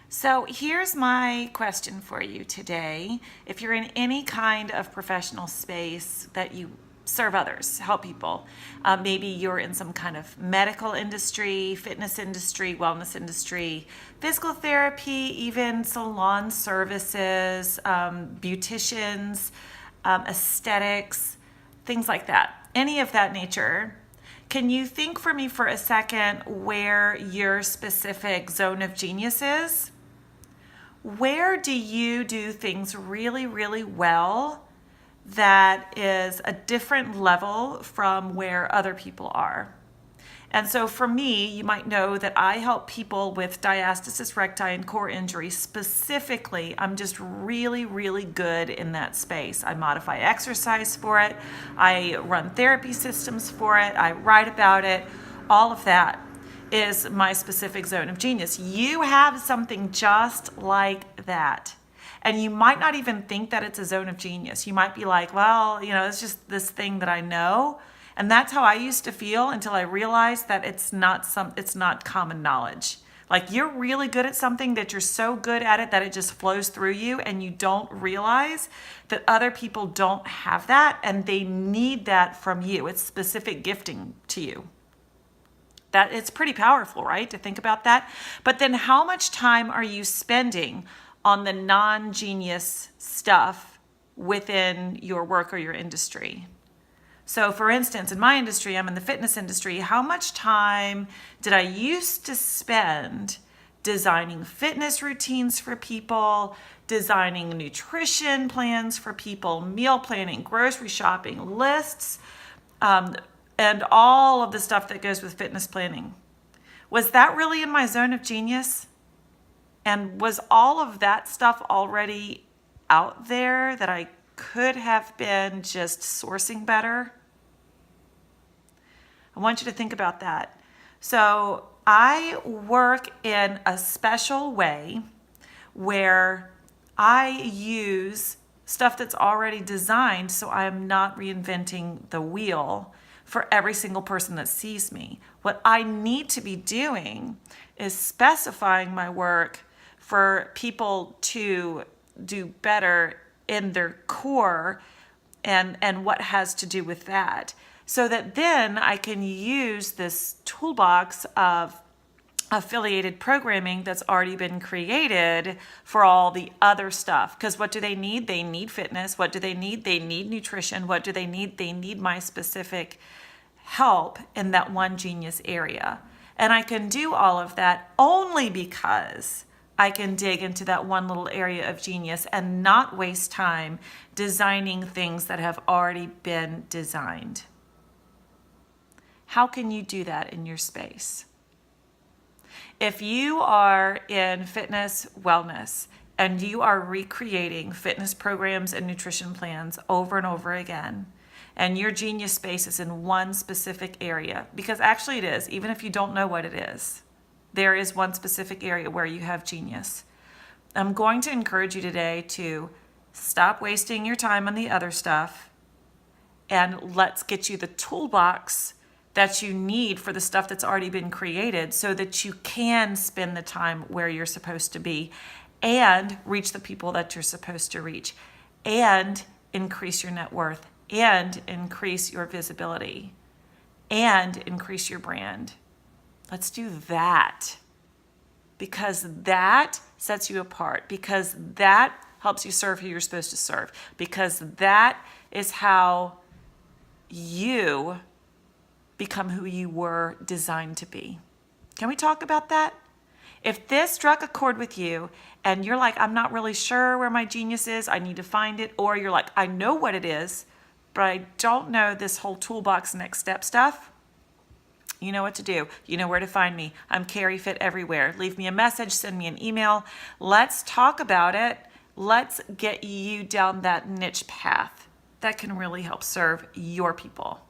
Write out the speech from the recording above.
So here's my question for you today. If you're in any kind of professional space that you serve others, help people, maybe you're in some kind of medical industry, fitness industry, wellness industry, physical therapy, even salon services, beauticians, aesthetics, things like that, any of that nature. Can you think for me for a second where your specific zone of genius is? Where do you do things really, really well that is a different level from where other people are? And so for me, you might know that I help people with diastasis recti and core injury specifically. I'm just really, really good in that space. I modify exercise for it. I run therapy systems for it. I write about it. All of that is my specific zone of genius. You have something just like that. And you might not even think that it's a zone of genius. You might be like, well, it's just this thing that I know. And that's how I used to feel until I realized that it's not common knowledge. Like you're really good at something that you're so good at it that it just flows through you, and you don't realize that other people don't have that and they need that from you. It's specific gifting to you. That it's pretty powerful, right? To think about that. But then how much time are you spending on the non-genius stuff within your work or your industry? So for instance, in my industry, I'm in the fitness industry. How much time did I used to spend designing fitness routines for people, designing nutrition plans for people, meal planning, grocery shopping, lists, and all of the stuff that goes with fitness planning? Was that really in my zone of genius? And was all of that stuff already out there that I could have been just sourcing better? I want you to think about that. So I work in a special way where I use stuff that's already designed, so I'm not reinventing the wheel for every single person that sees me. What I need to be doing is specifying my work for people to do better in their core and what has to do with that. So that then I can use this toolbox of affiliated programming that's already been created for all the other stuff. Because what do they need? They need fitness. What do they need? They need nutrition. What do they need? They need my specific help in that one genius area. And I can do all of that only because I can dig into that one little area of genius and not waste time designing things that have already been designed. How can you do that in your space? If you are in fitness, wellness, and you are recreating fitness programs and nutrition plans over and over again, and your genius space is in one specific area, because actually it is, even if you don't know what it is, there is one specific area where you have genius. I'm going to encourage you today to stop wasting your time on the other stuff, and let's get you the toolbox that you need for the stuff that's already been created so that you can spend the time where you're supposed to be and reach the people that you're supposed to reach and increase your net worth and increase your visibility and increase your brand. Let's do that, because that sets you apart, because that helps you serve who you're supposed to serve, because that is how you become who you were designed to be. Can we talk about that? If this struck a chord with you and you're like, I'm not really sure where my genius is, I need to find it, or you're like, I know what it is, but I don't know this whole toolbox next step stuff, you know what to do. You know where to find me. I'm Carrie Fit everywhere. Leave me a message, send me an email. Let's talk about it. Let's get you down that niche path that can really help serve your people.